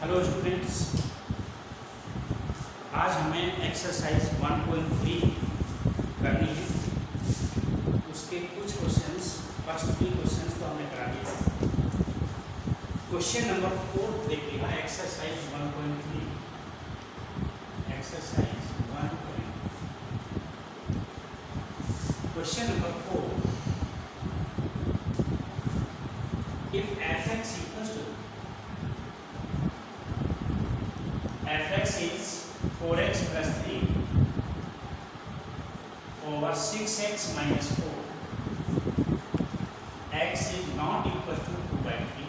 Hello students, आज हमें exercise 1.3 करनी है। उसके कुछ क्वेश्चंस, फर्स्ट 3 क्वेश्चंस तो हमने करा दिए। क्वेश्चन नंबर 4 देखिएगा, exercise 1.3। Exercise 1.3 question number 4, if fx equals to fx is 4x plus 3 over 6x minus 4, x is not equal to 2 by 3.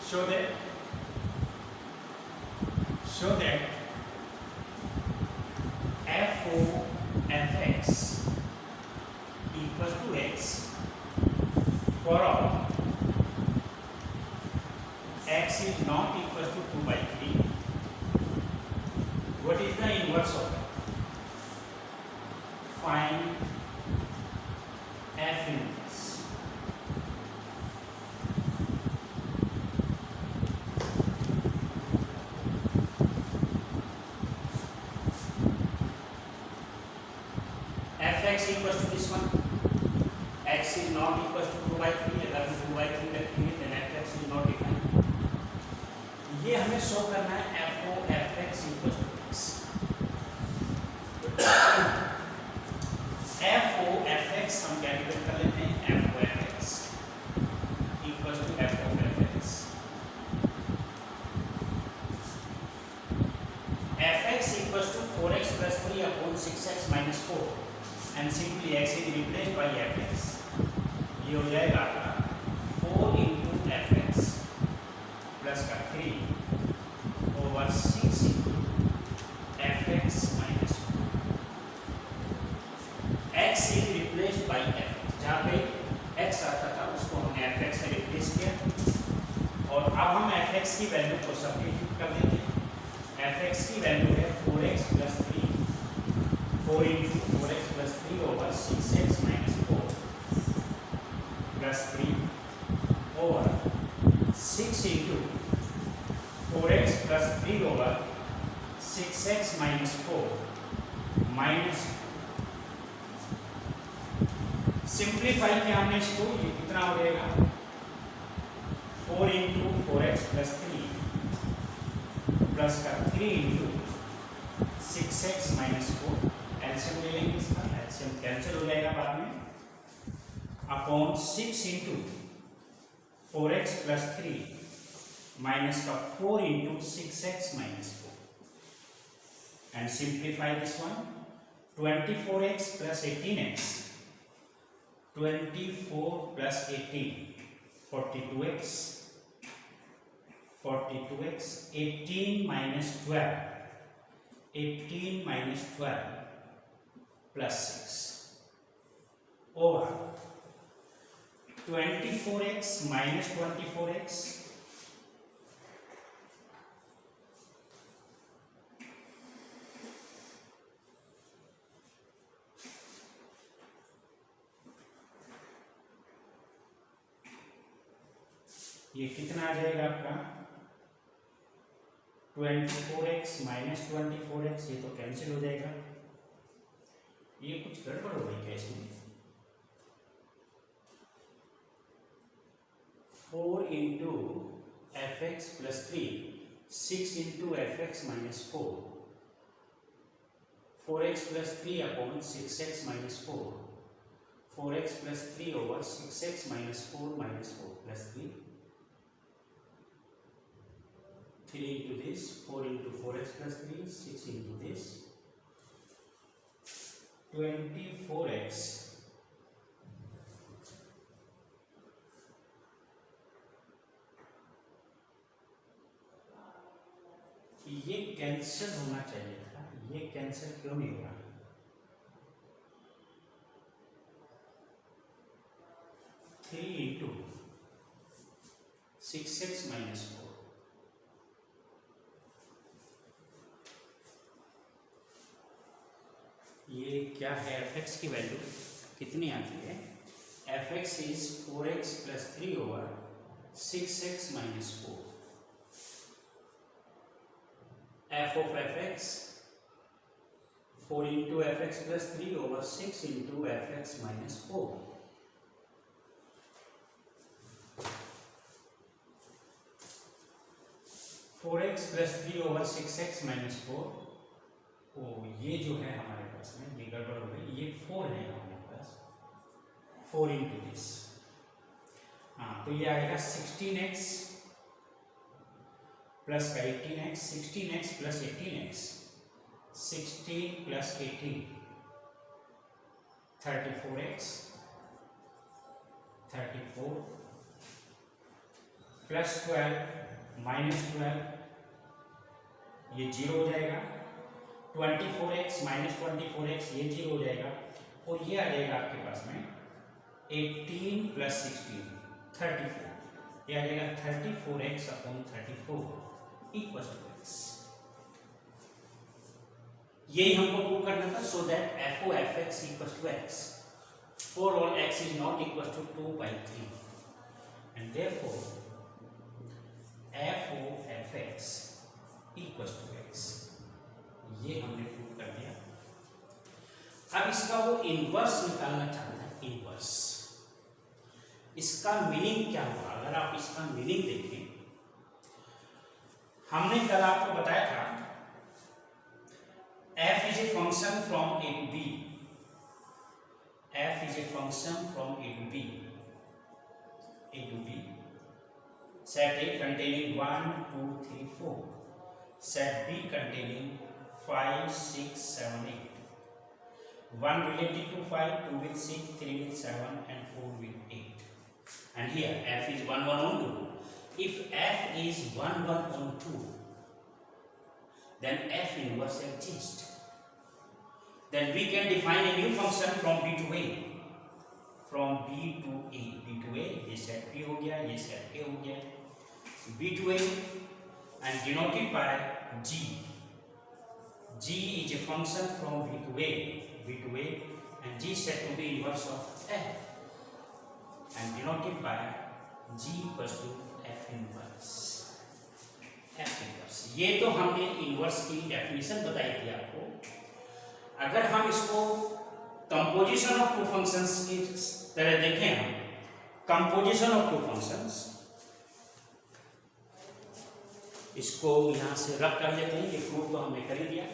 Show that f of fx equals to x for all x is not equal to 2 by 3. What is the inverse of it? Find f inverse. fx equals to this one. x is not equal to 2 by 3. अगर हम 2 by 3 रखेंगे then fx is not defined. ये हमें show करना है f o fx equals to x. f o fx हम calculate कर लेते हैं. f o fx equals to f of fx. fx equals to 4x plus 3 upon 6x minus 4 and simply x is replaced by fx. ये हो जाएगा आपका 4 into fx plus का 3 over 6 into fx minus 4. x is replaced by fx. जहाँ पे x आता था उसको हमने fx से रिप्लेस किया और अब हम fx की वैल्यू को सब्स्टिट्यूट कर देते हैं. fx की वैल्यू है 4x plus 3, 4 into 4x plus 3 over 6x minus 4 plus 3 over 6 into 4x plus 3 over 6x minus 4 minus. Simplify किया हमने इसको, ये कितना हो जाएगा 4 into 4x plus 3 प्लस का 3 into 6x minus 4. एलसीएम ले लेंगे इसका, एलसीएम कैंसिल हो जाएगा बाद में. Upon 6 into 4x plus 3 minus का 4 into 6x minus 4 and simplify this one. 24x plus 18x, 24 plus 18 42x, 42x 18 minus 12, 18 minus 12 plus 6 over 24x minus 24x ये कितना आ जाएगा आपका 24x माइनस 24x. ये तो कैंसिल हो जाएगा. ये कुछ गड़बड़ हो गई क्या इसमें. 4 into fx plus 3, 6 into fx minus 4, 4x plus 3 upon 6x minus 4, 4x plus 3 over 6x minus 4 minus 4 plus 3, 3 into this, 4 into 4x plus 3, 6 into this, 24x ये कैंसिल होना चाहिए था. ये कैंसिल क्यों नहीं हुआ. 3 into 6x minus 4. ये क्या है, fx की वैल्यू कितनी आती है. fx is 4x plus 3 over 6x minus 4. F of F x 4 into F x plus 3 over 6 into F x minus 4। 4x plus 3 over 6x minus 4। ओ ये जो है हमारे पास में ये गड़बड़ हो गई, ये 4 है हमारे पास, 4 इंटू दिस। हाँ तो ये आएगा 16x प्लस का 18x, 16x plus 18x, 16 plus 18 34x, 34 plus 12 minus 12 ये 0 हो जाएगा, 24x माइनस 24x ये 0 हो जाएगा, और ये आ जाएगा आपके पास में 18 प्लस 16 34, ये आ जाएगा 34x upon 34 equal to x। यही हमको प्रूव करना था, so that f O f x equal to x for all x is not equal to 2/3 and therefore f O f x equal to x, ये हमने prove कर दिया। अब इसका वो इनवर्स निकालना चाहता है, इनवर्स। इसका मीनिंग क्या हुआ? अगर आप इसका मीनिंग देखें, हमने कल आपको बताया था f is a function from a to b, f is a function from a to b, set A containing 1 2 3 4, set B containing 5 6 7 8, 1 related to 5, 2 with 6, 3 with 7 and 4 with 8, and here f is 1 1 on 2. If f is 1 1 on 2, then f inverse exists. Then we can define a new function from b to a, from b to a, b to a, ये set b हो गया, ये set a हो गया, b to a and denoted by g. G is a function from b to a and g is said to be inverse of f and denoted by g equals to f inverse, f inverse। ये तो हमने inverse की definition बताई थी आपको। अगर हम इसको कंपोजिशन ऑफ टू फंक्शंस की तरह देखें, हम कंपोजिशन ऑफ टू फंक्शंस, इसको यहां से रख कर लेते हैं, ये प्रूफ तो हमने कर ही दिया।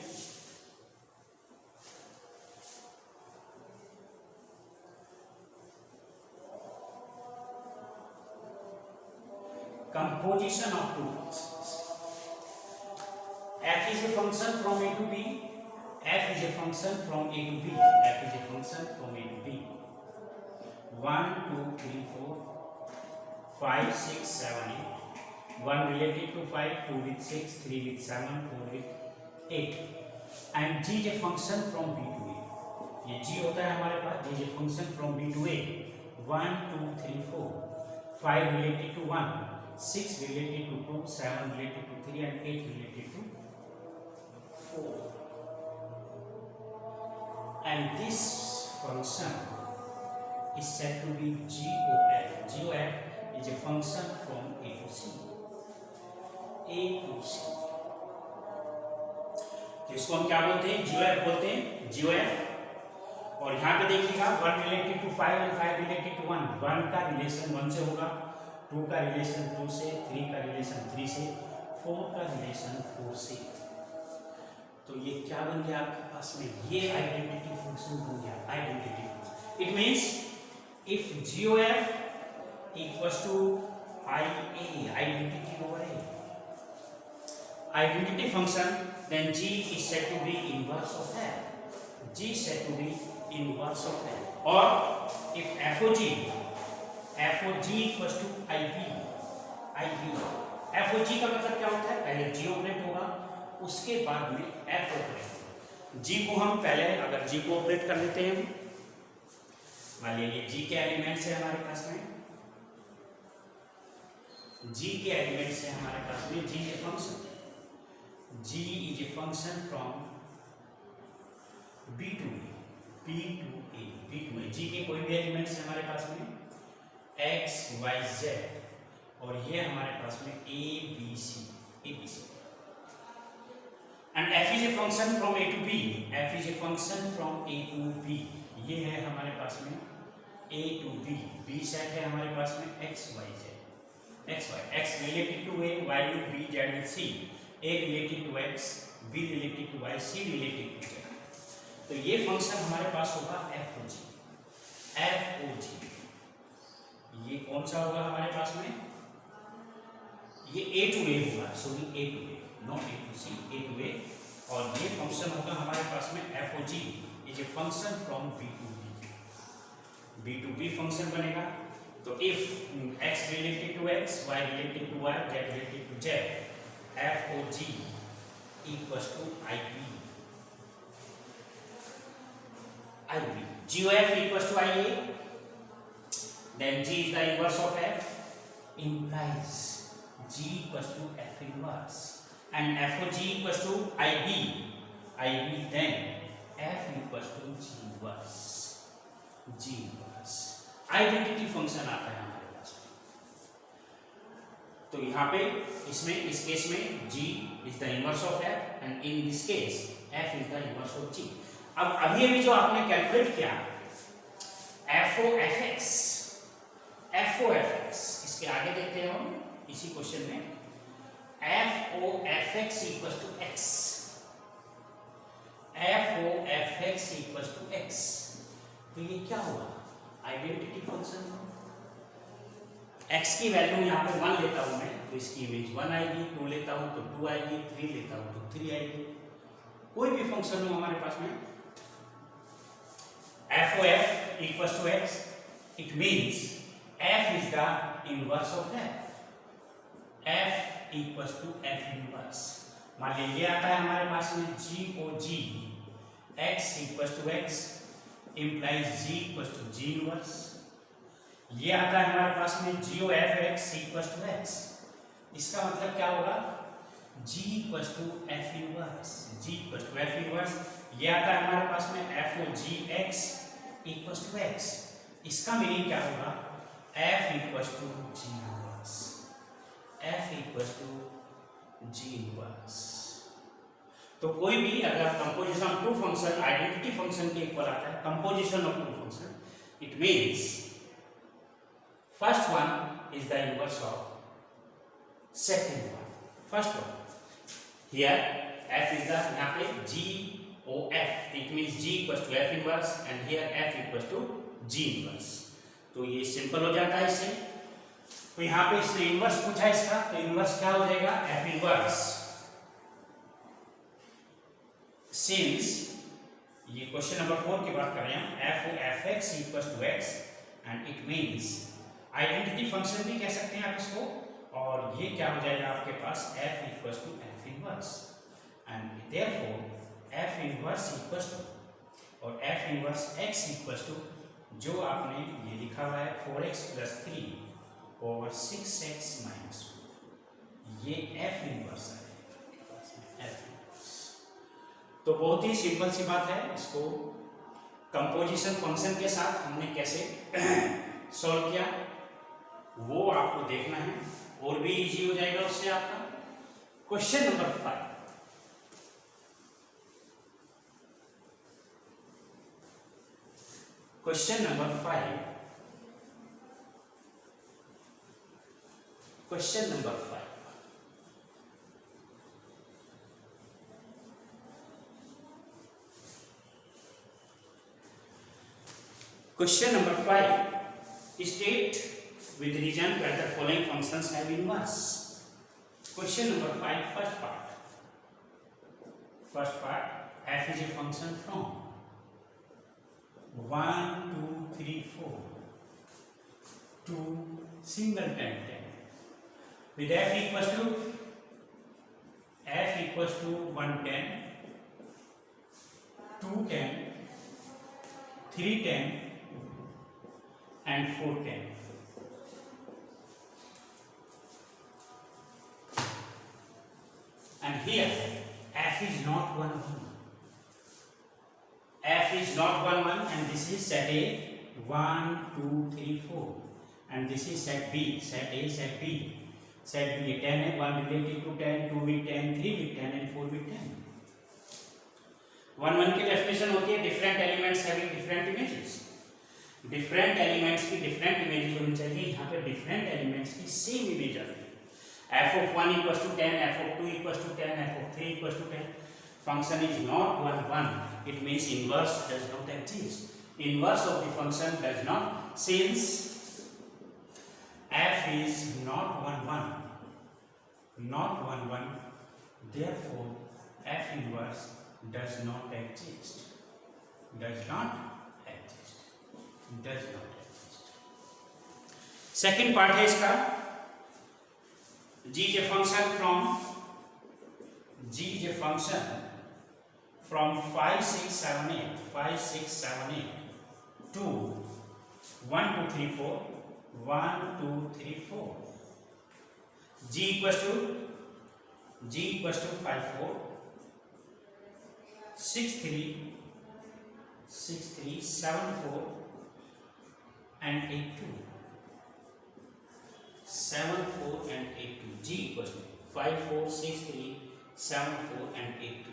Composition of two functions. F is a function from a to b. F is a function from a to b. F is a function from a to b. 1 2 3 4 5 6 7 8. 1 related to 5, 2 with 6, 3 with 7, 4 with 8. And g is a function from b to a. ये g होता है हमारे पास, g is a function from b to a. 1 2 3 4. 5 related to 1. 6 related to 2, 7 related to 3 and 8 related to 4. And this function is said to be GOF. GOF is a function from A to C. A to C. तो इसको हम क्या बोलते हैं? GOF बोलते हैं, GOF। और यहाँ पे देखिएगा 1 related to 5 and 5 related to 1. 1 का रिलेशन 1 से होगा, 2 का रिलेशन 2 से, 3 का रिलेशन 3 से, 4 का रिलेशन 4 से। तो ये क्या बन गया आपके पास में? ये आइडेंटिटी फंक्शन बन गया, identity. It means if GOF equals to IA, identity over A, identity function, then G is said to be inverse of F. G is said to be inverse of F. और if FOG equals to IB, FOG का मतलब क्या होता है? पहले G operate होगा, उसके बाद में F ऑपरेट। G को हम पहले, अगर G को ऑपरेट कर लेते हैं, मान लीजिए G के एलिमेंट्स है हमारे पास में, G के एलिमेंट्स है हमारे पास में, G is function, G is a function from B to A, G के कोई भी एलिमेंट्स है हमारे पास में X Y Z, और ये हमारे पास में A B C। And f is a function from a to b, f is a function from a to b। ये है हमारे पास में a to b, b set है हमारे पास में x y z, x y, x related to a, y with b, z with c, a related to x, b related to y, c related to z। तो ये function हमारे पास होगा f o g, f o g। ये कौन सा होगा हमारे पास में, ये a टू a होगा, sorry a to a, not a to c, a to a। और ये फंक्शन होगा हमारे पास में f o g is a function from b to b, b to b function बनेगा। तो if x related to x, y related to y, z related to z, f o g equals to ip, g of f equals to ia, then g is the inverse of f, implies g equals to f inverse, and f of g equals to ib, then f equals to g inverse, identity function आता है हमारे पास। तो यहाँ पे इसमें इस case में g is the inverse of f and in this case f is the inverse of g। अब अभी जो आपने कैलकुलेट किया FOFX, इसके आगे देखते हैं हम इसी क्वेश्चन में, FOFX equals to x, FOFX equals to x। तो ये क्या हुआ, आइडेंटिटी फंक्शन। x की वैल्यू यहाँ पे 1 लेता हूं मैं तो इसकी इमेज 1 आएगी, 2 लेता हूं तो 2 आएगी, 3 लेता हूं तो 3 आएगी। कोई भी फंक्शन हो हमारे पास में FOF equals to x, it means f is the inverse of f equals to f inverse। मान लीजिए आता है हमारे पास में GOG x equals to x implies g equals to g inverse। ये आता है हमारे पास में GOFX equals to x, इसका मतलब क्या होगा, g equals to f inverse, g equals to f inverse। ये आता है हमारे पास में FOGX equals to x, इसका मीनिंग क्या होगा, f equals to g inverse, f equals to g inverse। तो कोई भी अगर composition of two function identity function के इक्वल आता है, composition of two function, it means first one is the inverse of second one. First one here f is the, यहाँ पे GOF, it means g equals to f inverse and here f equals to g inverse. तो ये simple हो जाता है इससे। तो यहाँ पे इसने इनवर्स पूछा इसका, तो इनवर्स क्या हो जाएगा, f इनवर्स। सिंस ये क्वेश्चन नंबर 4 की बात कर रहे हैं, FOFX equals to x and it means identity function भी कह सकते हैं आप इसको। और ये क्या हो जाएगा आपके पास, f equals to f inverse and therefore f inverse equals to, और f inverse x equals to, जो आपने ये लिखा हुआ है 4x plus 3 over 6x minus 2, ये f inverse है f। तो बहुत ही सिंपल सी बात है, इसको कंपोजिशन फंक्शन के साथ हमने कैसे सॉल्व किया वो आपको देखना है, और भी इजी हो जाएगा उससे आपका। Question number 5, question number 5, question number 5, Question number 5, state with reason that the following functions have inverse. Question number 5, first part. First part, f is a function from 1, 2, 3, 4 to singleton 10 with f equals to 110, 210, 310 and 410. And here f is not 1, 1. F is not 1, 1 and this is set A 1, 2, 3, 4 and this is set B, set A, set B. Set B 10 है, 1 related to 10, 2 with 10, 3 with 10 and 4 with 10. 1 की definition होती है different elements having different images. Different elements की different images होनी चाहिए, यहाँ पे different elements की सेम इमेज आती है। f(1) = 10, f(2) = 10, f(3) = 10. Function is not 1 1, it means inverse does not exist. Inverse of the function does not, since f is not 1 1, not 1 1, therefore f inverse does not exist, does not exist, does not exist. Second part है इसका, g is a function from 5 6 7 8 to 1 2 3 4 1 2 3 4. g equals to 5 4 6 3 7 4 and 8 2. 7 4 and 8 2. g equals to 5 4 6 3 7 4 and 8 2.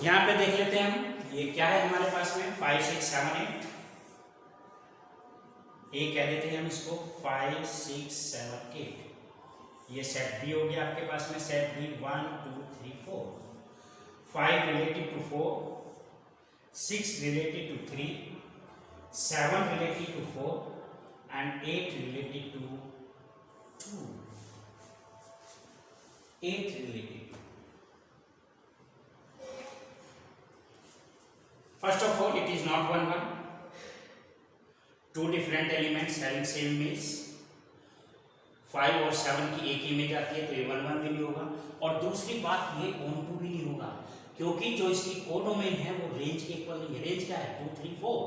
यहाँ पे देख लेते हैं हम, ये क्या है हमारे पास में 5 6 7 8, ये कह देते हैं हम इसको 5 6 7 8. ये सेट बी हो गया आपके पास में, set B 1 2 3 4. 5 related to 4, 6 related to 3, 7 related to 4 and 8 related to 2. 8 related. First of all, it is not 1 1. Two different elements having same image. 5 और 7 की एक इमेज आती है तो ये 1 1 भी नहीं होगा। और दूसरी बात, ये ऑन2 भी नहीं होगा, क्योंकि जो इसकी कोडोमेन है वो रेंज के इक्वल नहीं है। रेंज क्या है 2 3 4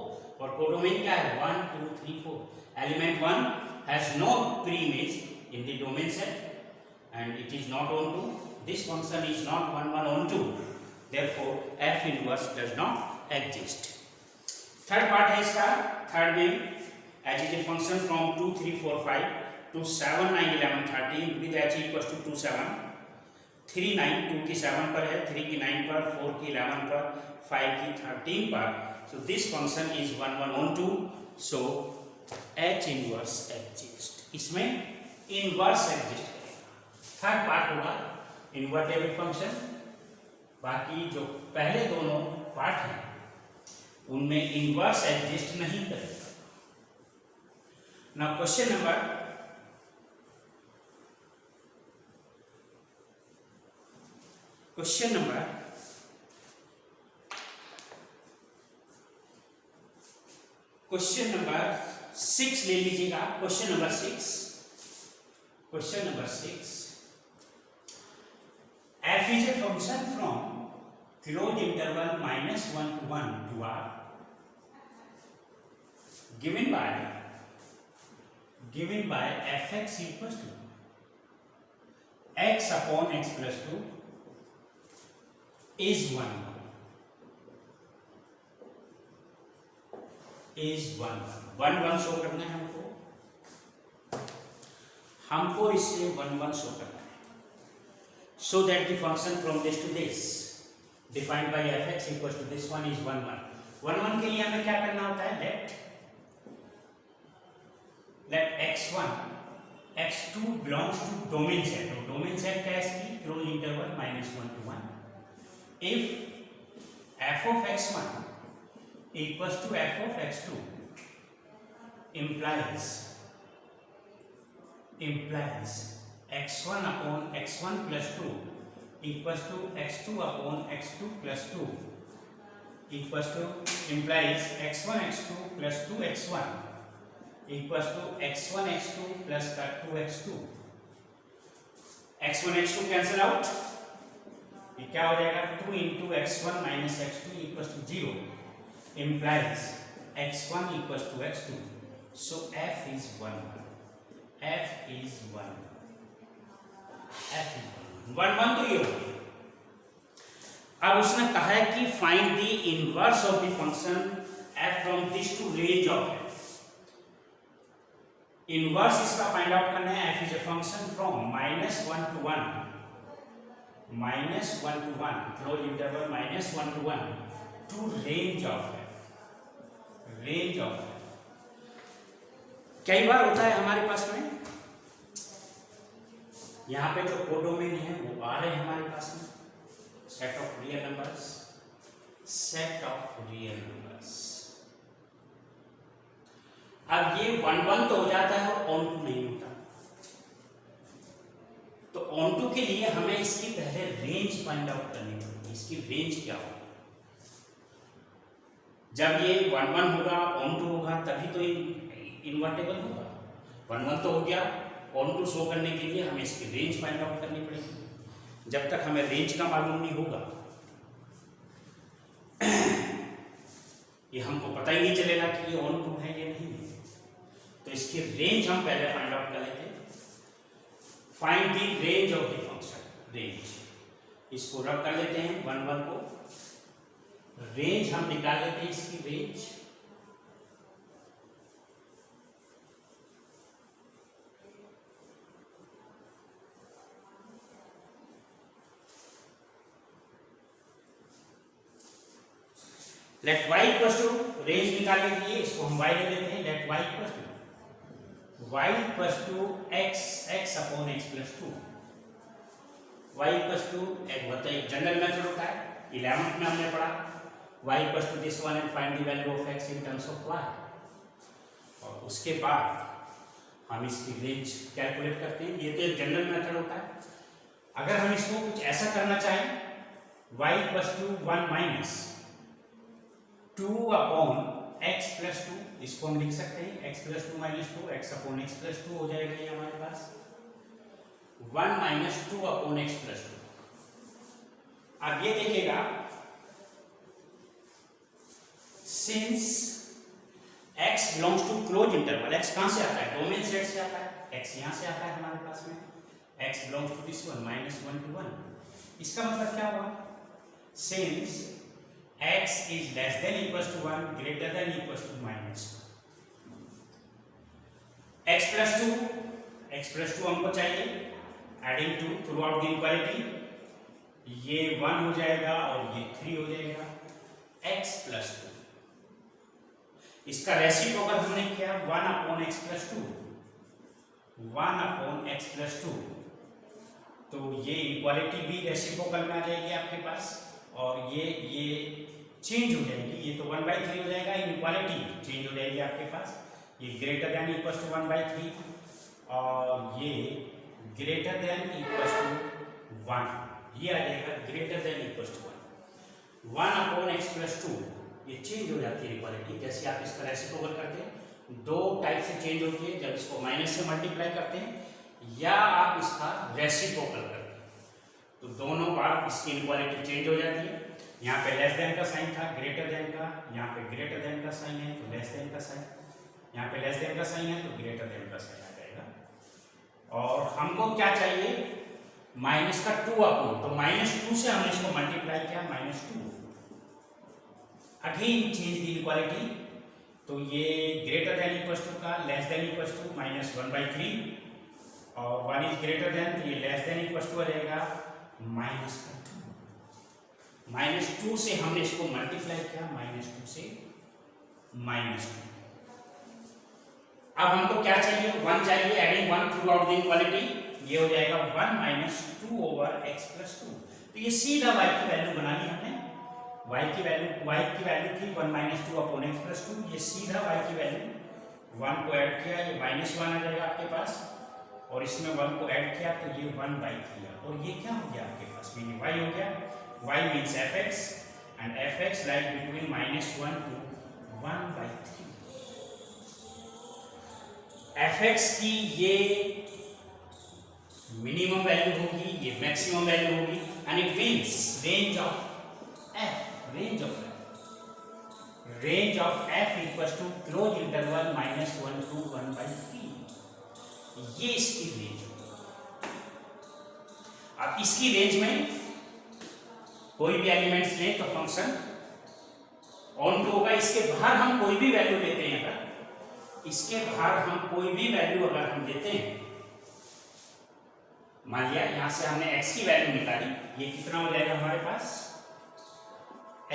और कोडोमेन क्या है 1 2 3 4. Element 1 has no pre-image in the domain set and it is not on2. This function is not 1 1 on2. Therefore, f inverse does not exist. Third part है इसका, third में h is a function from 2 3 4 5 to 7 9 11 13 with h equals to 2 7. 3 9 2 की 7 पर है, 3 की 9 पर, 4 की 11 पर, 5 की 13 पर. So this function is 1 1 on2. So h inverse exist. इसमें inverse exist करेगा. थर्ड पार्ट होगा इन्वर्टेबल फंक्शन. बाकी जो पहले दोनों पार्ट हैं उनमें इन्वर्स एग्जिस्ट नहीं करेगा. Now question number question number 6 ले लीजिएगा. Question number 6 f is a function from closed interval -1 to 1 to r given by fx equals to x upon x plus 2 is 1 show करना है हमको इससे 1 1 शो करना है. So that the function from this to this defined by fx equals to this one is 1 1. 1 1 के लिए हमें क्या करना होता है, let x1 x2 belongs to domain set. तो domain set क्या है इसकी, closed interval -1 to 1. If f of x1 equals to f of x2 implies x1 upon x1 plus 2 equals to x2 upon x2 plus 2 equals to implies x1 x2 plus 2 x1 equals to x1 x2 plus 2 x2. x1 x2 cancel out, ये क्या हो जाएगा 2 into x1 minus x2 equals to 0 implies x1 equals to x2. So f is 1 f is 1 1 1 तो ये हो गया. अब उसने कहा है कि find the inverse of the function f from this to range of f. Inverse इसका फाइंड आउट करना है. f is a function from -1 to 1 -1 to 1 close interval -1 to 1 to range of f। कई बार होता है हमारे पास में, यहाँ पे जो कोडोमेन है वो आ रहे हैं हमारे पास में, सेट ऑफ रियल नंबर्स। अब ये 1 1 तो हो जाता है और ऑन टू नहीं होता, तो ऑन टू के लिए हमें इसकी पहले रेंज फाइंड आउट करनी पड़ेगी। इसकी रेंज क्या होगी? जब ये 1 1 होगा, ऑन टू होगा, तभी तो इन्वर्टेबल होगा। 1 1 तो हो गया, ऑन टू शो करने के लिए हमें इसकी रेंज फाइंड आउट करनी पड़ेगी। जब तक हमें रेंज का मालूम नहीं होगा, ये हमको पता ही नहीं चलेगा कि ये ऑन टू है या नहीं है। तो इसकी रेंज हम पहले फाइंड आउट कर लेते हैं। Find the range of the function. Range इसको रब कर लेते हैं 1 1 को, रेंज हम निकाल लेते हैं इसकी range. Let y equal to, range निकालने के लिए इसको हम y ले लेते हैं। Let y equal to x upon x plus 2। y equal to एक होता है, जनरल मेथड होता है, 11th में हमने पढ़ा y equal to this one and find the value of x in terms of y। और उसके बाद हम इसकी रेंज कैलकुलेट करते हैं। ये तो एक जनरल मेथड होता है। अगर हम इसको कुछ ऐसा करना चाहें, y equal to 1 minus 2 upon x plus 2, इसको हम लिख सकते हैं x plus 2 minus 2, x upon x plus 2 हो जाएगा ये हमारे पास 1 माइनस 2 अपॉन x प्लस 2। अब ये देखिएगा, since x belongs to close interval, x कहां से आता है? डोमेन सेट से आता है, x यहां से आता है हमारे पास में, x belongs to this one -1 to 1। इसका मतलब क्या हुआ? Since x is less than equals to 1 greater than equals to -1, x plus 2 हमको चाहिए, adding 2 through out the equality, ये 1 हो जाएगा और ये 3 हो जाएगा, x plus 2। इसका रेसिप्रोकल हमने किया 1 upon x plus 2, 1 upon x plus 2, तो ये इक्वालिटी भी रेसिप्रोकल में आ जाएगी आपके पास, और ये चेंज हो जाएगी, ये तो 1/3 हो जाएगा, इनइक्वालिटी चेंज हो जाएगी आपके पास, ये ग्रेटर देन इक्वल्स टू 1/3 और ये ग्रेटर देन इक्वल्स टू 1, ये आ जाएगा greater than equals to 1 upon x plus 2। ये चेंज हो जाती है इक्वालिटी, जैसे आप इसका रेसिप्रोकल करते हैं, दो टाइप से चेंज होती है, जब इसको माइनस से मल्टीप्लाई करते हैं या आप इसका रेसिप्रोकल करते हैं, तो दोनों बार इसकी इक्वालिटी चेंज हो जाती है। यहाँ पे लेस देन का साइन था, ग्रेटर देन का, यहाँ पे ग्रेटर देन का साइन है तो लेस देन का साइन, यहाँ पे लेस देन का साइन है तो ग्रेटर देन का साइन आ जाएगा। और हमको क्या चाहिए? माइनस का 2 अपॉन, तो -2 से हमने इसको मल्टीप्लाई किया, -2 अगेन चेंज द इक्वालिटी, तो ये ग्रेटर देन इक्वल्स टू का लेस देन इक्वल्स टू -1/3 और 1 इज ग्रेटर देन, तो ये लेस देन इक्वल्स टू आ जाएगा -2 से हमने इसको मल्टीप्लाई किया, -2 से -2। अब हमको क्या चाहिए? 1 चाहिए, adding 1 through out the equality, ये हो जाएगा 1 - 2 ओवर x प्लस 2। तो ये सीधा y की वैल्यू बना ली हमने, y की वैल्यू थी 1 - 2 अपॉन x प्लस 2, ये सीधा y की वैल्यू 1 को ऐड किया, ये -1 आ जाएगा आपके पास, और इसमें 1 को ऐड किया तो ये 1/3, और ये क्या हो गया आपके पास में? y हो गया। y means fx and fx lies between -1 to 1/3। fx की ये मिनिमम वैल्यू होगी, ये मैक्सिमम वैल्यू होगी, and it means range of f equals to close interval -1 to 1/3, ये इसकी रेंज होगी। अब इसकी रेंज में कोई भी एलिमेंट्स लें तो फंक्शन ऑन टू होगा, इसके बाहर हम कोई भी वैल्यू लेते हैं, अगर इसके बाहर हम कोई भी वैल्यू अगर हम देते हैं, मान लिया यहाँ से हमने x की वैल्यू निकाली, ये कितना हो जाएगा हमारे पास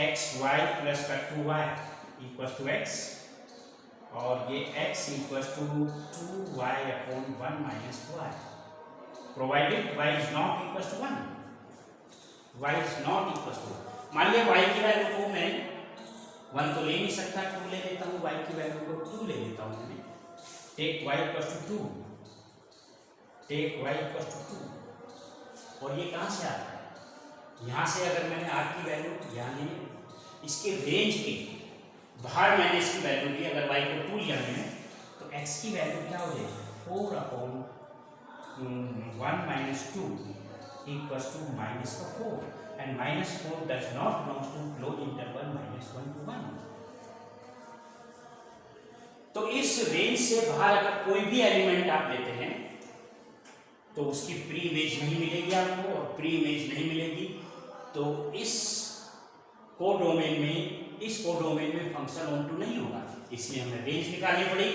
एक्स वाई प्लस का 2y इक्वल टू एक्स, और ये x equal to 2y upon 1 minus y, provided y is not equal to 1, y is not equal to 1। मान लिया y की वैल्यू को मैं 1 तो ले नहीं सकता, 2 ले लेता हूँ, y की वैल्यू को 2 ले लेता हूँ मैंने। Take y equal to 2, take y equal to 2, और ये कहाँ से आता है, यहाँ से अगर मैंने r की वैल्यू यानी इसके रेंज के बाहर मैंने इसकी वैल्यू ली, अगर y को 2 लिया मैंने, तो x की वैल्यू क्या हो जाएगी 4 upon 1 minus 2 equal to minus का 4, and minus 4 does not belong to close interval -1 to 1। तो इस रेंज से बाहर अगर कोई भी एलिमेंट आप लेते हैं तो उसकी प्री इमेज नहीं मिलेगी आपको, और प्री इमेज नहीं मिलेगी तो इस कोडोमेन में फंक्शन ऑन टू नहीं होगा, इसलिए हमें रेंज निकालनी पड़ी।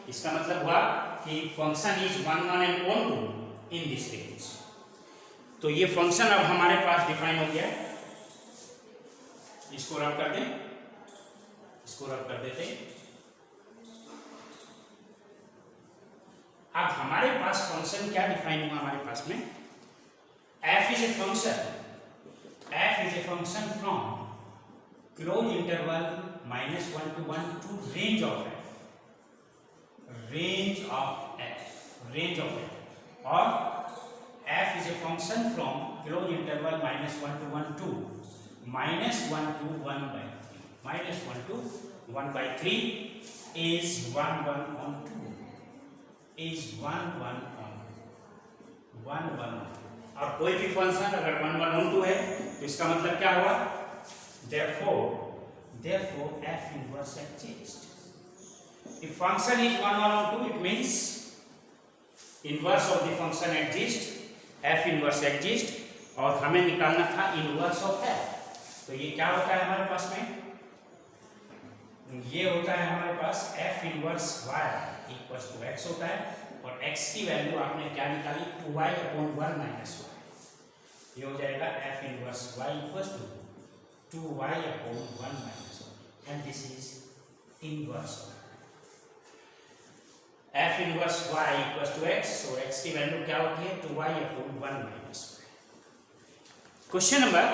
इसका मतलब हुआ कि function is 1 1 and on to in this range. तो ये फंक्शन अब हमारे पास डिफाइन हो गया है, इसको रब कर दें, इसको रब कर देते हैं। अब हमारे पास फंक्शन क्या डिफाइन हुआ हमारे पास में, f is a function from close interval -1 to 1 to range of f, और f is a function from closed interval -1 to 1 to -1 to 1/3, -1 to 1/3 is 1 1 on 2, is 1 1 on 1 1 on 2। और कोई भी फंक्शन अगर 1 1 on 2 है तो इसका मतलब क्या हुआ, therefore f inverse exists। if function is 1 1 on 2 it means inverse of the function exists, f inverse exists, और हमें निकालना था inverse of f। तो ये क्या होता है हमारे पास में, ये होता है हमारे पास f inverse y equal to x होता है, और x की वैल्यू आपने क्या निकाली 2y अपॉन 1 माइनस y, ये हो जाएगा f inverse y equal to 2y upon 1 minus y, and this is inverse f inverse y equal to x, और x की वैल्यू क्या होती है 2y upon 1 minus y। Question number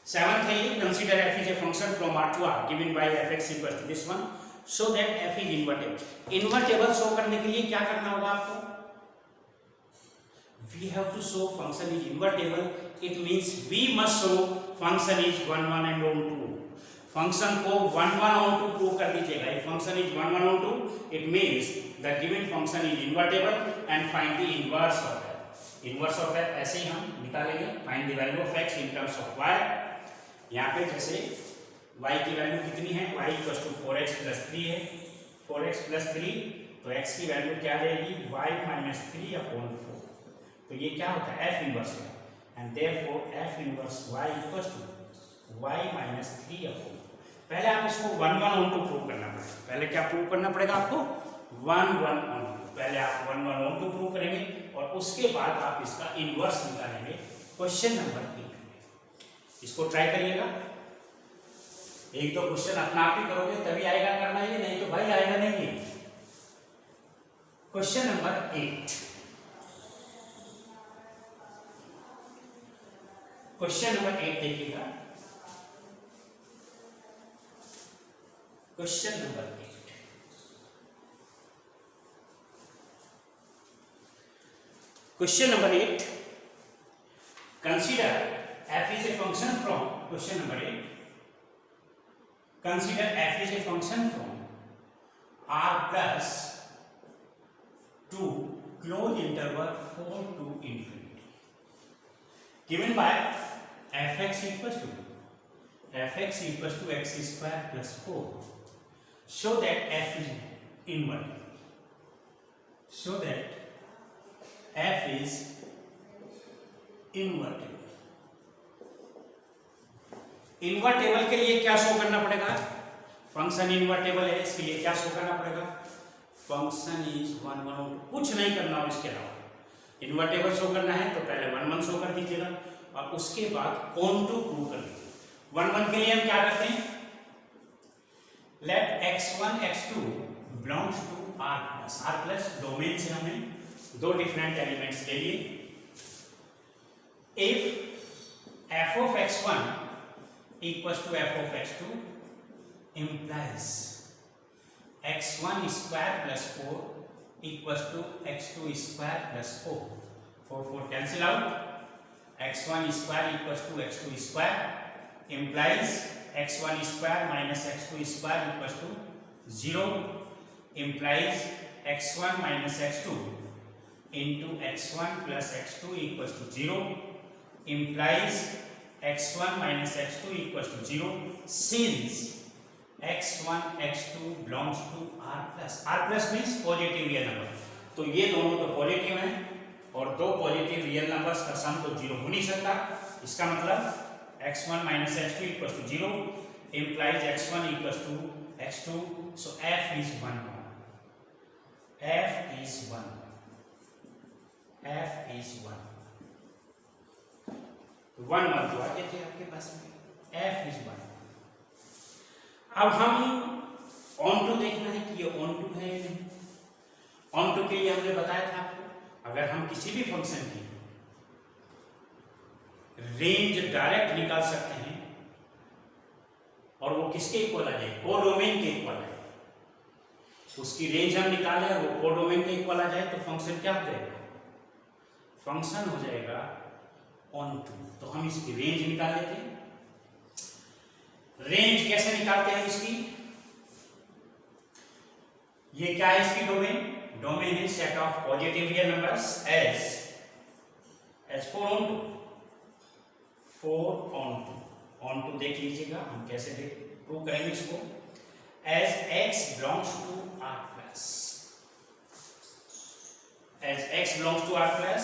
7th है ये, consider f is a function from R to R given by fx equal to this one, so that f is invertible। invertible show करने के लिए क्या करना होगा आपको, we have to show function is invertible, it means we must show function is 1 1 and on 2। function को 1 1 on 2 prove कर दीजिएगा। if function is 1 1 on 2 it means the given function is invertible and find the inverse of f। inverse of f ऐसे ही हम निकालेंगे, find the value of x in terms of y। यहाँ पे जैसे y की value कितनी है, y equal to 4x plus 3 है, 4x प्लस 3, तो x की वैल्यू क्या रहेगी y माइनस 3 अपॉन 4। तो ये क्या होता है f इनवर्स है, and therefore f inverse y equal to y minus 3 upon. पहले आप इसको 1 1 on 2 प्रूव करना पड़ेगा। पहले क्या प्रूव करना पड़ेगा आपको 1 1 on 2। पहले आप 1 1 on 2 प्रूव करेंगे और उसके बाद आप इसका इनवर्स निकालेंगे क्वेश्चन नंबर 8। इसको ट्राई करिएगा, एक दो क्वेश्चन अपना आप ही करोगे तभी आएगा करना ये, नहीं तो भाई आएगा नहीं। क्वेश्चन नंबर 8, क्वेश्चन नंबर 8 देखिएगा। Question number 8, question number 8, consider f is a function from, question number 8, consider f is a function from R plus to close interval 4 to infinity, given by fx equals to x square plus 4, show that f is invertible, show that f is invertible। Invertible के लिए क्या show करना पड़ेगा, function invertible है इसके लिए क्या show करना पड़ेगा, फंक्शन इज 1 1 on 2, कुछ नहीं करना और इसके अलावा इन्वर्टेबल शो करना है तो पहले 1 1 शो कर दीजिएगा और उसके बाद ऑन टू प्रूव कर दीजिए। 1 1 के लिए हम क्या करते हैं, let x1 x2 belongs to r plus domain से हमने दो डिफरेंट एलिमेंट्स ले लिए। If f of x1 equals to f of x2 implies x1 square plus 4 equals to x2 square plus 4, 4 cancel out, x1 square equals to x2 square implies x1 square minus x2 square equals to 0, implies x1 minus x2 into x1 plus x2 equals to 0, implies x1 minus x2 equals to 0 since x1 x2 belongs to r plus means positive real number. तो ये दोनों तो positive हैं और दो positive real numbers का सम तो 0 हो नहीं सकता। इसका मतलब x1 minus x2 equals to 0 implies x1 equals to x2, so f is 1 f is 1 f is 1 1 1 तो आ गया थे आपके पास में, f is 1। अब हम ऑन टू देखना है कि ये ऑन टू है या नहीं। ऑन टू के लिए हमने बताया था आपको, अगर हम किसी भी फंक्शन की रेंज डायरेक्ट निकाल सकते हैं और वो किसके इक्वल आ जाए, कोडोमेन के इक्वल है, उसकी रेंज हम निकाले वो कोडोमेन के इक्वल आ जाए तो फंक्शन क्या हो जाएगा, फंक्शन हो जाएगा ऑन टू। तो हम इसकी रेंज निकाल लेते हैं। रेंज कैसे निकालते हैं इसकी, ये क्या है इसकी डोमेन, डोमेन है set of positive real numbers as 4 on 2, 4 on 2, on to देख लीजिएगा हम कैसे प्रूव करेंगे इसको। As x belongs to r plus, as x belongs to r plus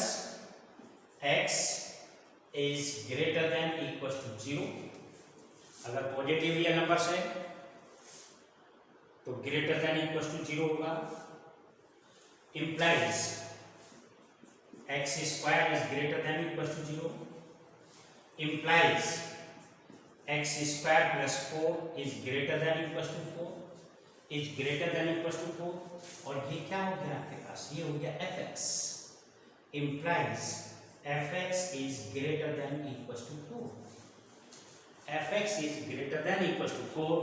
x is greater than equal to 0। अगर positive real numbers है तो greater than equal to 0 होगा। implies x square is greater than equal to 0, implies x square plus 4 is greater than equal to 4, is greater than equal to 4, और ये क्या हो गया आपके पास, ये हो गया fx, implies fx is greater than equal to 4, fx is greater than equal to 4।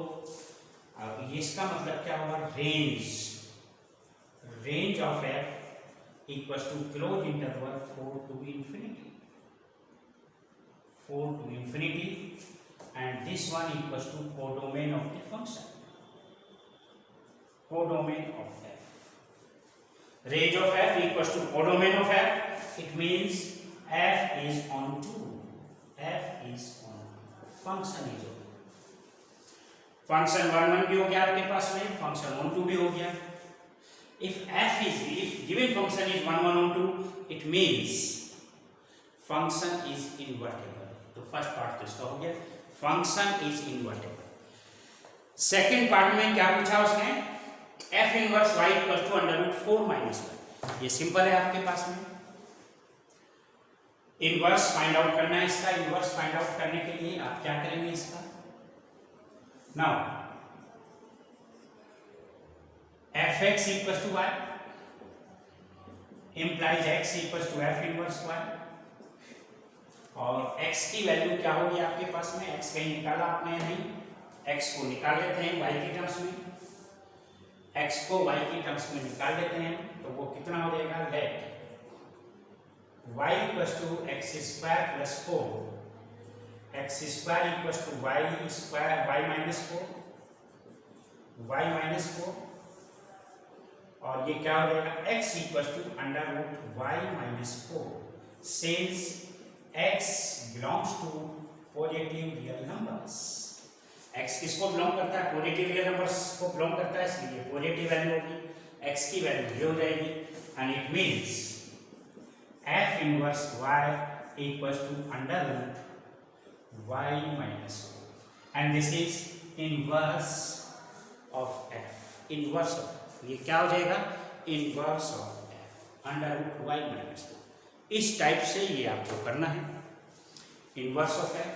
अब इसका मतलब क्या होगा, range of f equals to close interval 4 to infinity, 4 to infinity, and this one equals to codomain of the function, codomain of f। range of f equals to codomain of f, it means f is on 2, f is on 2, function is on 2। Function 1 1 भी हो गया आपके पास में, function on to भी हो गया। If given function is 1 1 on 2, it means function is invertible. तो फर्स्ट पार्ट तो इसका हो गया, function is invertible. Second part में क्या पूछा उसने, f inverse y equal to √4 - 1। ये सिंपल है आपके पास में। इनवर्स फाइंड आउट करना है इसका। इनवर्स फाइंड आउट करने के लिए आप क्या करेंगे इसका, now fx equals to y implies x equals to f inverse y, और x की वैल्यू क्या होगी आपके पास में, x कहीं निकाला आपने नहीं, x को निकाल लेते हैं y की टर्म्स में, x को y की टर्म्स में निकाल लेते हैं तो वो कितना हो जाएगा, late y equals to x square plus 4, x square equals to y square, y minus 4, y minus 4, और ये क्या हो जाएगा, x equals to √y minus 4, since x belongs to positive real numbers। x किसको बिलोंग करता है, positive real numbers को belong करता है, इसलिए पॉजिटिव वैल्यू होगी, x की वैल्यू ये हो जाएगी, and it means f inverse y equals to √y minus 4, and this is inverse of f, inverse of f, ये क्या हो जाएगा, inverse of f √y minus 4। इस टाइप से ये आपको करना है, inverse of F.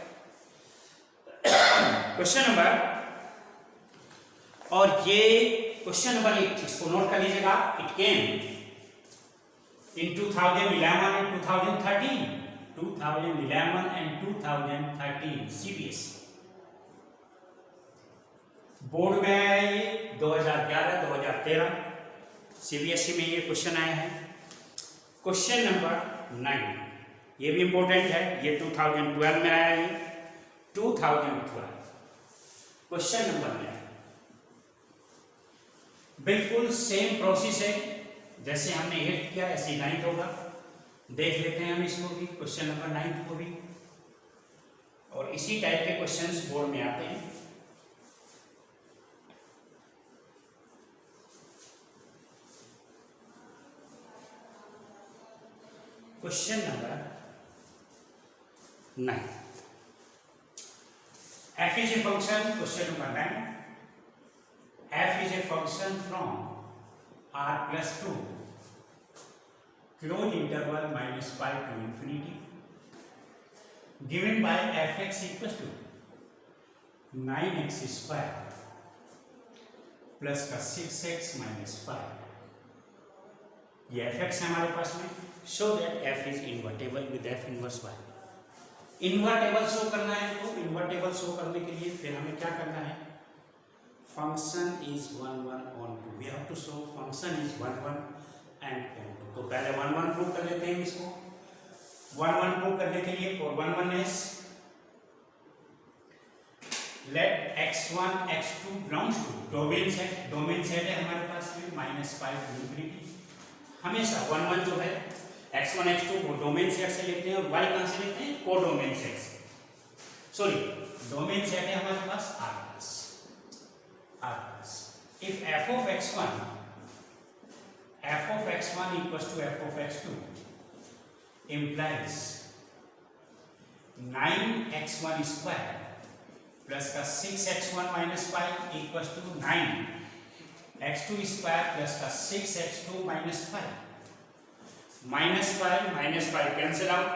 Question number, और ये क्वेश्चन नंबर 8, इसको नोट कर लीजिएगा। It came in 2011 and 2013, 2011 and 2013 CBSE board में आया ये 2011-2013 CBSE में ये क्वेश्चन आया है। क्वेश्चन नंबर 9, ये भी इंपॉर्टेंट है, ये 2012 में आया है, 2012 क्वेश्चन नंबर 9। बिल्कुल सेम प्रोसेस है, जैसे हमने 8 किया ऐसे ही 9 होगा। देख लेते हैं हम इसको भी, क्वेश्चन नंबर 9 को भी, और इसी टाइप के क्वेश्चंस बोर्ड में आते हैं। Question number 9, f is a function, question number 9, f is a function from r plus 2 closed interval -5 to infinity given by fx equals to 9x square plus का 6x minus 5। ये fx है हमारे पास में। show that f is invertible with f inverse y। Invertible show करना है, तो invertible show करने के लिए फिर हमें क्या करना है, function is 1 1 on 2, we have to show function is 1 1 and on 2। तो पहले 1 1 प्रूव कर लेते हैं इसको। 1 1 प्रूव करने के लिए for 1 1 is let x1 x2 belongs to domain set है हमारे पास में -5 to infinity। हमेशा 1 1 जो है x1 x2 को डोमेन सेट से लेते हैं, और y कहां से लेते हैं, को डोमेन सेट से। सॉरी, डोमेन सेट है हमारे पास r plus। If f of x1 equals to f of x2 implies 9x1 square plus का 6x1 minus 5 equals to 9x2 square plus का 6x2 minus 5। minus 5 cancel out,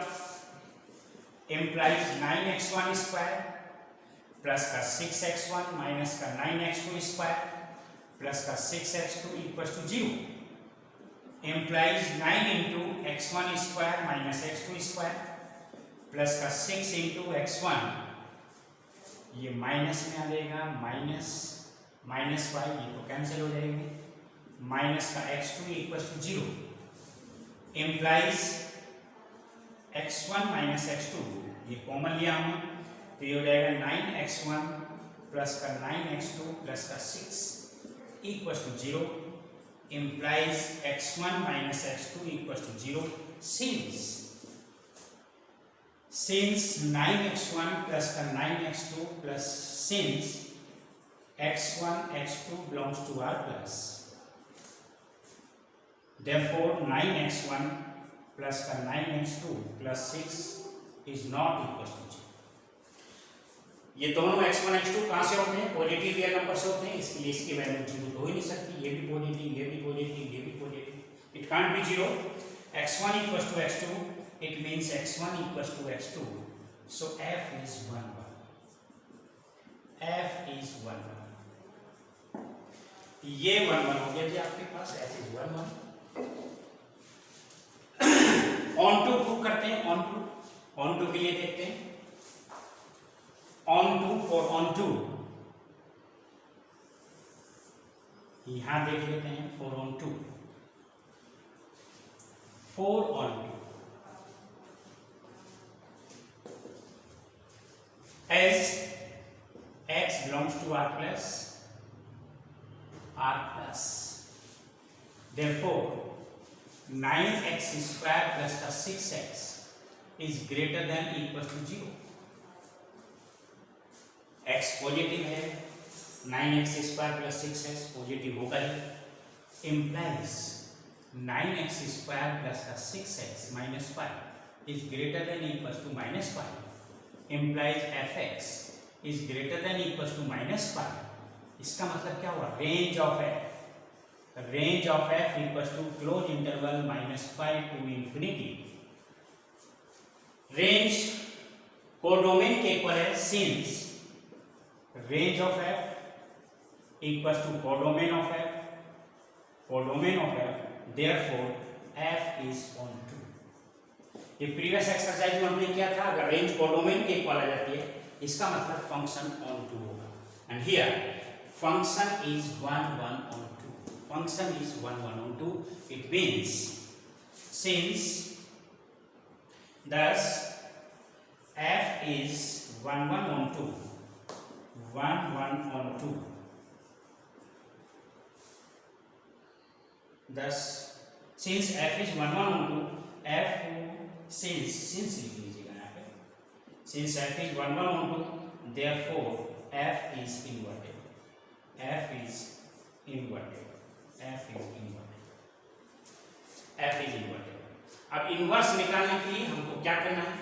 implies 9x1 square plus का 6x1 minus का 9x2 square plus का 6x2 equals to 0, implies 9 into x1 square minus x2 square plus का 6 into x1, ये minus में आ जाएगा, minus 5, ये तो कैंसिल हो जाएगी, माइनस का x2 equals to 0, implies x1 minus x2, ये कॉमन लिया हमने, तो ये हो जाएगा 9x1 प्लस का 9x2 प्लस का 6 equals to 0, implies x1 minus x2 equals to 0 since 9x1 plus का 9x2 plus since x1 x2 belongs to R plus, therefore 9x1 plus का 9x2 plus 6 is not equals to 0। ये दोनों x1 x2 कहाँ से होते हैं, positive real number से होते हैं, इसलिए इसकी वैल्यू 0 हो ही नहीं सकती। ये भी पॉजिटिव, ये भी पॉजिटिव, ये भी positive, it can't be 0। x1 equals to x2, it means x1 equals to x2, so f is 1 1, f is 1 1, ये 1 1 हो गया जी आपके पास, f is 1 1। On to prove करते हैं, ऑन टू के लिए देखते हैं, on 2 for on 2, यहां देख लेते हैं for on 2, for on 2 as x belongs to R plus, therefore 9x square plus का 6x is greater than equals to 0। x positive है, 9x square plus 6x positive होगा ही, इम्प्लाइज 9x स्क्वायर प्लस का 6x minus 5 is greater than equals to minus 5, implies fx is greater than equals to minus 5। इसका मतलब क्या हुआ, range of f equals to close interval -5 to infinity range codomain के equal है since range of f equal to codomain of f therefore F is on to. ये previous exercise में हमने किया था, अगर रेंज कोडोमेन के इक्वल आ जाती है इसका मतलब फंक्शन ऑन टू होगा। And here function is 1 1 on 2, function is 1 1 on 2, it means since thus f is 1 1 on 2 1 1 on 2, thus since f is 1 1 on 2 f since लिख लीजिएगा यहाँ पे, since f is 1 1 on 2 therefore f is inverted, f is inverted, f is inverted, f is inverted। अब inverse निकालने के लिए हमको क्या करना है,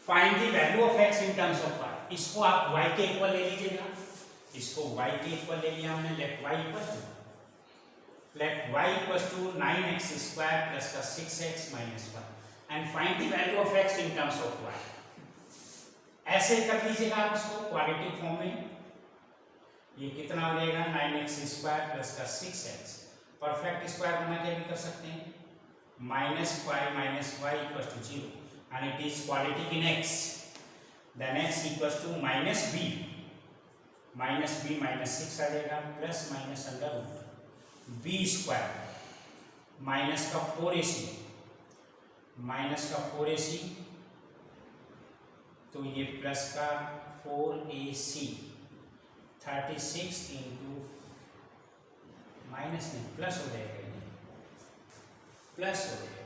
find the value of x in terms of y। इसको आप y के इक्वल ले लीजिएगा, इसको y के इक्वल ले लिया हमने, let y equal to 9x square plus का 6x minus 1 and find the value of x in terms of y। ऐसे कर लीजिएगा आप इसको क्वाड्रेटिक फॉर्म में, ये कितना हो जाएगा 9x स्क्वायर प्लस का 6x, परफेक्ट स्क्वायर बना के भी कर सकते हैं, -5 minus y equal to 0 and it is quadratic in x, then x equal to minus b minus 6 आ जाएगा plus minus under root b square minus का 4ac तो ये प्लस का 4ac 36 इंटू माइनस नहीं प्लस हो जाएगा, ये प्लस हो जाएगा,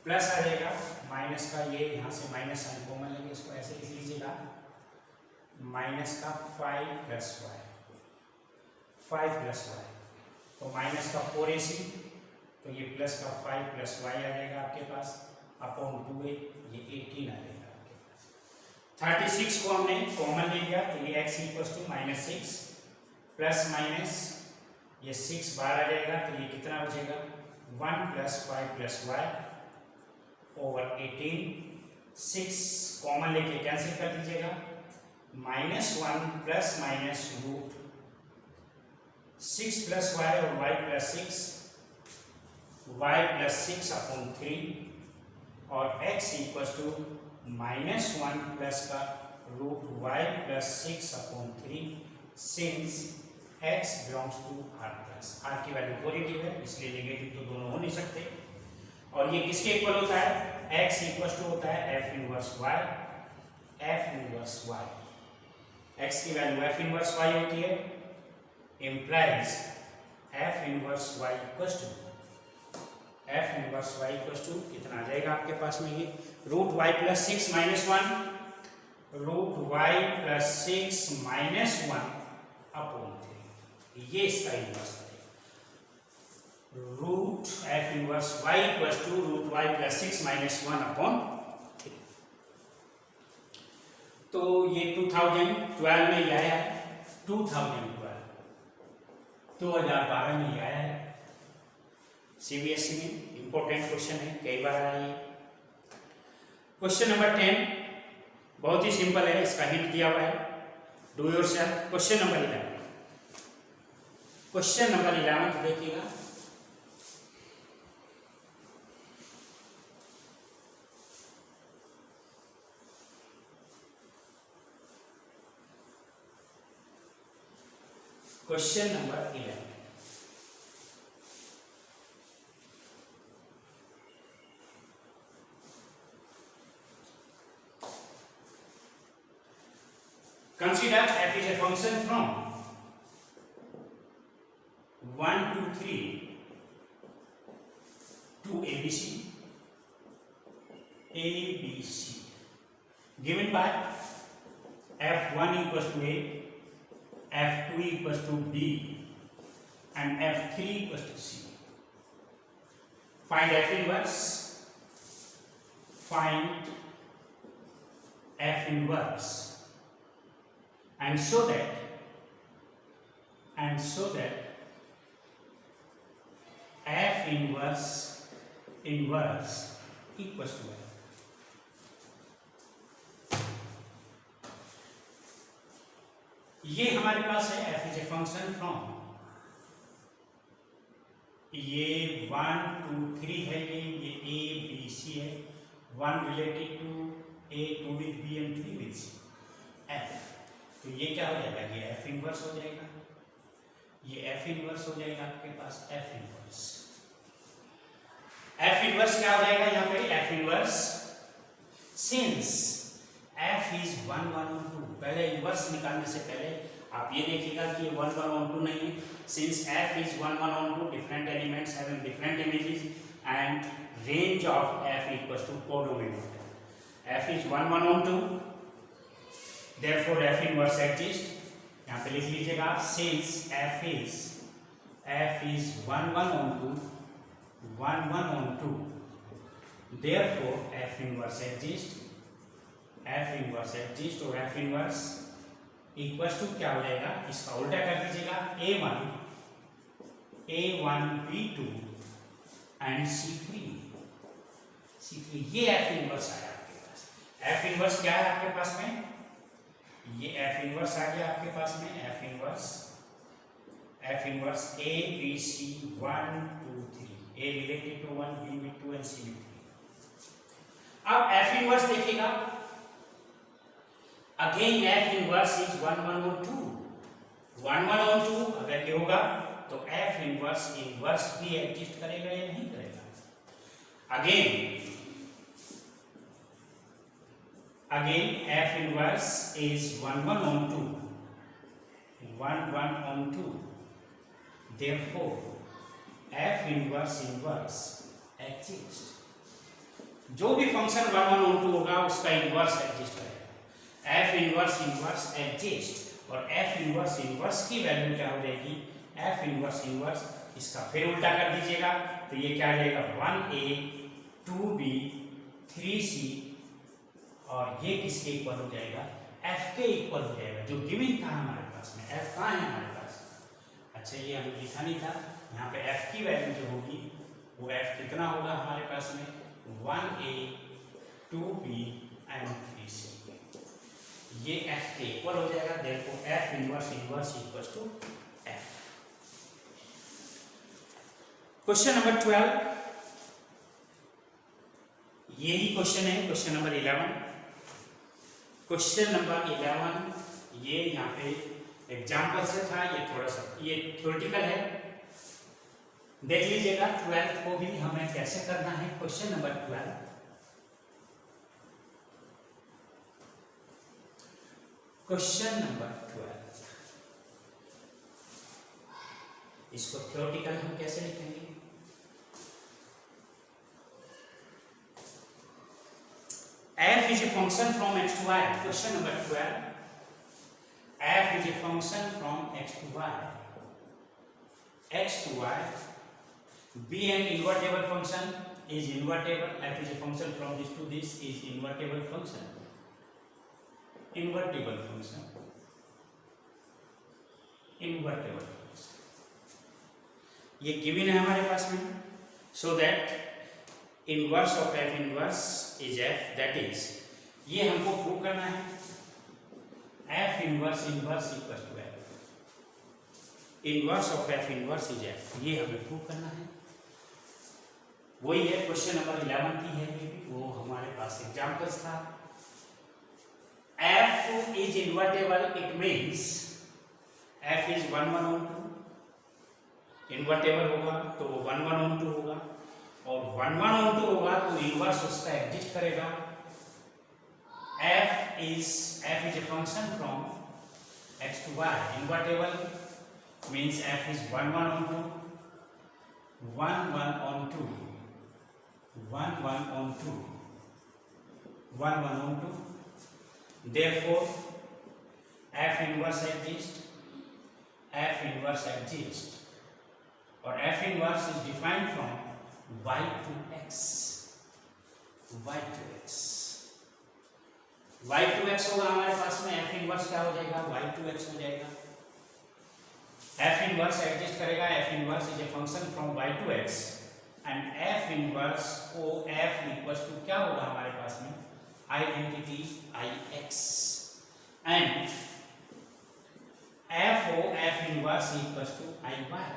प्लस आ जाएगा माइनस का, ये यहाँ से माइनस साइन कॉमन लेंगे, इसको ऐसे लिख लीजिएगा माइनस का 5 प्लस y तो माइनस का 4ac तो ये प्लस का 5 प्लस y आ जाएगा आपके पास अपॉन 2a, ये 18 आ जाएगा आपके पास। 36 को हमने कॉमन ले लिया तो ये x equal to -6 plus minus ये 6 बाहर आ जाएगा तो ये कितना बचेगा 1 plus 5 plus y over 18, 6 common लेके कैंसिल कर दीजिएगा, -1 plus minus root 6 plus y और y प्लस 6 अपॉन 3 और x इक्वल टू -1 प्लस का root y plus 6 upon 3 since x belongs to r plus, r की वैल्यू पॉजिटिव है इसलिए नेगेटिव तो दोनों हो नहीं सकते। और ये किसके इक्वल होता है, x इक्वल टू होता है f इनवर्स y, x की वैल्यू f इनवर्स y होती है, implies f inverse y equal to कितना आ जाएगा आपके पास में, ये root y plus 6 minus 1 root y plus 6 minus 1 upon 3, ये इसका इनवर्स है, root f inverse y equal to root y plus 6 minus 1 upon 3। तो ये 2012 में आया है, 2012 में आया है, सीबीएसई में इंपॉर्टेंट क्वेश्चन है, कई बार आया है। क्वेश्चन नंबर 10 बहुत ही सिंपल है, इसका हिंट दिया हुआ है, डू योरसेल्फ। क्वेश्चन नंबर 11 तो देखिएगा, question number 11 consider f is a function from 1 to 3 to ABC given by f1 equals to a, f2 equals to b and f3 equals to c. Find f inverse, find f inverse and so that f inverse inverse equals to f। ये हमारे पास है f is a function from, ये 1 2 3 है, ये a b c है, 1 related to a, 2 with b and 3 with c, f। तो ये क्या हो जाएगा, ये f इनवर्स हो जाएगा, ये f इनवर्स हो जाएगा आपके पास, f इनवर्स। f इनवर्स क्या हो जाएगा यहाँ पे, f inverse since f is 1 1 और 2। पहले इनवर्स निकालने से पहले आप ये देखिएगा कि ये 1 1 और 2 नहीं है, सिंस f इज 1 1 और 2 different elements having different images and range of f equals to codomain. f is 1 1 और 2, देयरफॉर f इनवर्स एग्जिस्ट। यहाँ पे लिख लीजिएगा आप, सिंस f इज 1 1 और 2 1 1 on 2, therefore f inverse exists, f inverse exists और f inverse equals to क्या हो जाएगा, इसका उल्टा कर दीजिएगा, a1 b2 एंड c3, ये f इनवर्स आया आपके पास। f इनवर्स क्या है आपके पास में, ये f इनवर्स आ गया आपके पास में, f inverse a b c 1 2 3, a related to 1, b with 2 and c with 3। अब f इनवर्स देखिएगा, अगेन f इनवर्स इज 1 1 और 2, 1 1 और 2 अगर ये होगा तो f इनवर्स भी एग्जिस्ट करेगा या नहीं करेगा। अगेन f इनवर्स इज 1 1 और 2, 1 1 और 2, therefore f इनवर्स एग्जिस्ट। जो भी फंक्शन 1 1 और 2 होगा उसका इनवर्स एग्जिस्ट करेगा, f इनवर्स एग्जिस्ट। और f इनवर्स की वैल्यू क्या हो जाएगी, f इनवर्स इसका फिर उल्टा कर दीजिएगा तो ये क्या आ जाएगा, 1a 2b 3c, और ये किसके इक्वल हो जाएगा, f के इक्वल हो जाएगा, जो गिवन था हमारे पास में। f कहाँ है हमारे पास, अच्छा ये हमें लिखा नहीं था, यहाँ पे f की वैल्यू जो होगी वो f कितना होगा हमारे पास में, 1a 2b एंड 3c, ये f के इक्वल हो जाएगा, देखो f inverse equals to f। Question number 12, यही क्वेश्चन है, क्वेश्चन नंबर 11। क्वेश्चन नंबर 11 ये यहाँ पे एग्जाम्पल से था, ये थोड़ा सा ये थ्योरेटिकल है, देख लीजिएगा 12th को भी हमें कैसे करना है। क्वेश्चन नंबर 12, क्वेश्चन नंबर 12, इसको थ्योरेटिकल हम कैसे लिखेंगे, f is a function from x to y। Question number 12, f is a function from x to y, x to y, be an invertible function, is invertible, f is a function from this to this is invertible function, invertible function, ये given है हमारे पास में। So that inverse of f inverse is f, that is, ये हमको prove करना है, f inverse equals to f, inverse of f inverse is f, ये हमें प्रूव करना है। वही है क्वेश्चन नंबर 11 की है, ये भी वो हमारे पास एग्जांपल्स था। f is invertible, it means f is 1 1 और 2, इन्वर्टेबल होगा तो 1 1 और 2 होगा, और 1 1 और 2 होगा तो इनवर्स उसका एग्जिस्ट करेगा। f is a function from x to y, invertible means f is 1 1 on 2, 1 1 on 2, 1 1 on 2, 1 1 on 2, therefore f inverse exists, or f inverse is defined from y to x, y to x होगा हमारे पास में, f inverse क्या हो जाएगा, y to x हो जाएगा। f inverse exist करेगा, f inverse is a function from y to x and f inverse O F equals to क्या होगा हमारे पास में identity I x and F O F inverse equals to I y,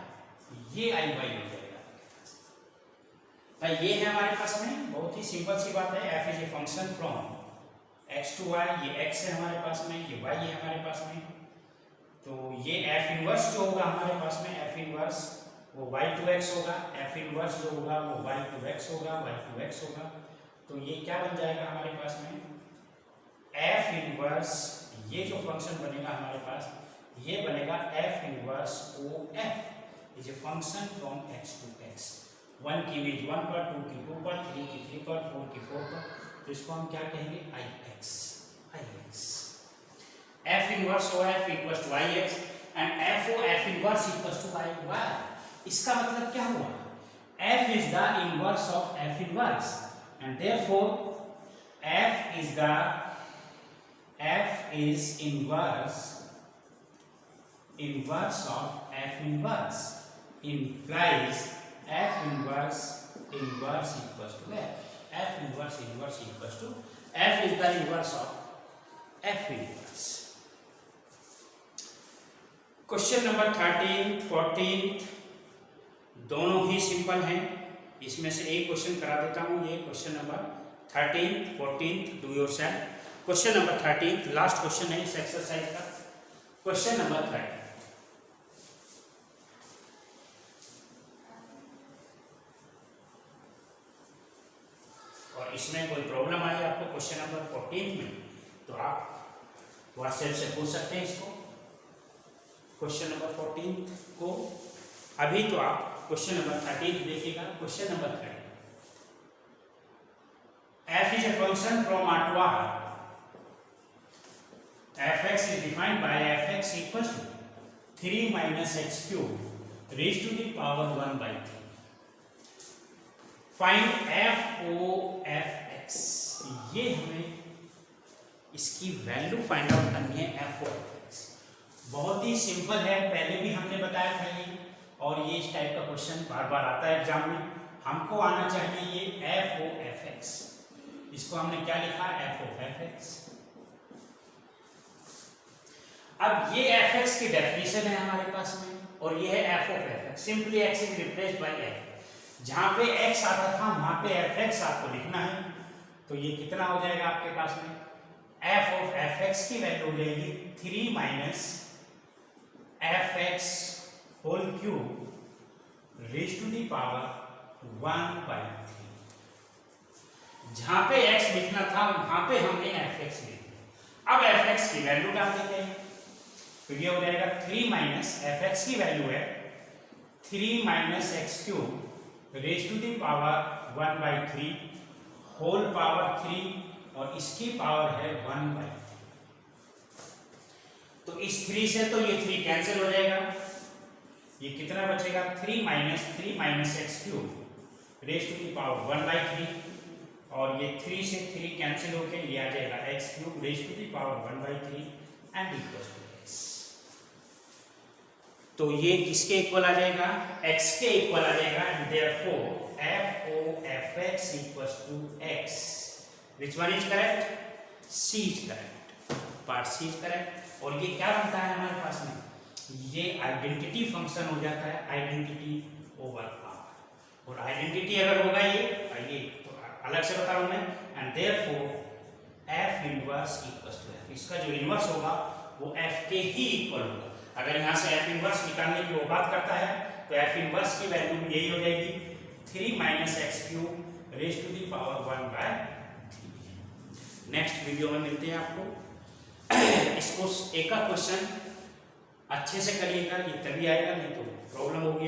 ये I Y हो जाएगा। ये है हमारे पास में, बहुत ही सिंपल सी बात है। F is a function from x to y, ये एक्स है हमारे पास में, ये वाई है हमारे पास में। तो ये एफ इनवर्स जो होगा हमारे पास में, एफ इनवर्स वो वाई टू एक्स होगा, एफ इनवर्स जो होगा वो वाई टू एक्स होगा, वाई टू एक्स होगा। तो ये क्या बन जाएगा हमारे पास में, एफ इनवर्स, ये जो फंक्शन बनेगा हमारे पास, ये बनेगा f inverse O f is a function from x to x. 1 की इमेज 1 पर, 2 की 2 पर, 3 की 3 पर, 4 की 4 पर, तो इसको हम क्या कहेंगे I X, I X. F inverse O F equals to I x and F O F inverse equals to I Y. इसका मतलब क्या हुआ, F is the inverse of F inverse and therefore F is inverse of f inverse implies f inverse equals to f inverse equals to f is the inverse of f inverse। Question number 13, 14 दोनों ही simple हैं। इसमें से एक question करा देता हूं, ये question number 13, 14 do yourself. Question number 13 last question है इस एक्सरसाइज का। क्वेश्चन नंबर 13, और इसमें कोई प्रॉब्लम आई आपको क्वेश्चन नंबर 14 में, तो आप व्हाट्सएप से पूछ सकते हैं इसको, क्वेश्चन नंबर 14 को। अभी तो आप क्वेश्चन नंबर 13 देखिएगा। Question number 13, f is a function from R to R, fx is defined by fx equals to 3 minus x cube raised to the power 1 by 3। Find f O f x, ये हमें इसकी value find out करनी है f ओ f x. बहुत ही simple है, पहले भी हमने बताया था ये, और ये इस टाइप का क्वेश्चन बार बार आता है एग्जाम में। हमको आना चाहिए ये एफ ओ एफ एक्स, इसको हमने क्या लिखा एफ ओ एफ एक्स। अब ये एफ एक्स की डेफिनेशन है हमारे पास में, और ये है f O f x. Simply x is replaced by f, जहां पे x आता था वहां पे fx आपको लिखना है। तो ये कितना हो जाएगा आपके पास में, f ऑफ fx की वैल्यू हो जाएगी 3 minus fx whole cube raise to the power 1 by 3। जहां पे x लिखना था वहां पे हमने fx लिख दिया। अब fx की वैल्यू डाल देते हैं, तो ये हो जाएगा 3 माइनस fx की वैल्यू है 3 minus x cube raise to the power 1 by 3 whole power 3, और इसकी पावर है 1 by 3। तो इस 3 से तो ये 3 कैंसिल हो जाएगा, ये कितना बचेगा 3 minus x cube raise to the power 1 by 3, और ये 3 से 3 कैंसिल होके ये आ जाएगा x cube raise to the power 1 by 3 and equals to x. तो ये किसके इक्वल आ जाएगा, x के इक्वल आ जाएगा, and therefore f o f x equals to x। which one is correct, c is correct, part c is correct। और ये क्या बनता है हमारे पास में, ये आइडेंटिटी फंक्शन हो जाता है, आइडेंटिटी ओवर r। और आइडेंटिटी अगर होगा ये तो अलग से बता रहा हूं मैं, and therefore f inverse equals to f, इसका जो इनवर्स होगा वो f के ही इक्वल होगा। अगर यहाँ से f इनवर्स निकालने की वो बात करता है तो f इनवर्स की वैल्यू यही हो जाएगी 3 minus x cube raise to the power 1 by 3। Next video में मिलते हैं आपको। इसको एक का क्वेश्चन अच्छे से करिएगा, ये तभी आएगा, नहीं तो प्रॉब्लम होगी।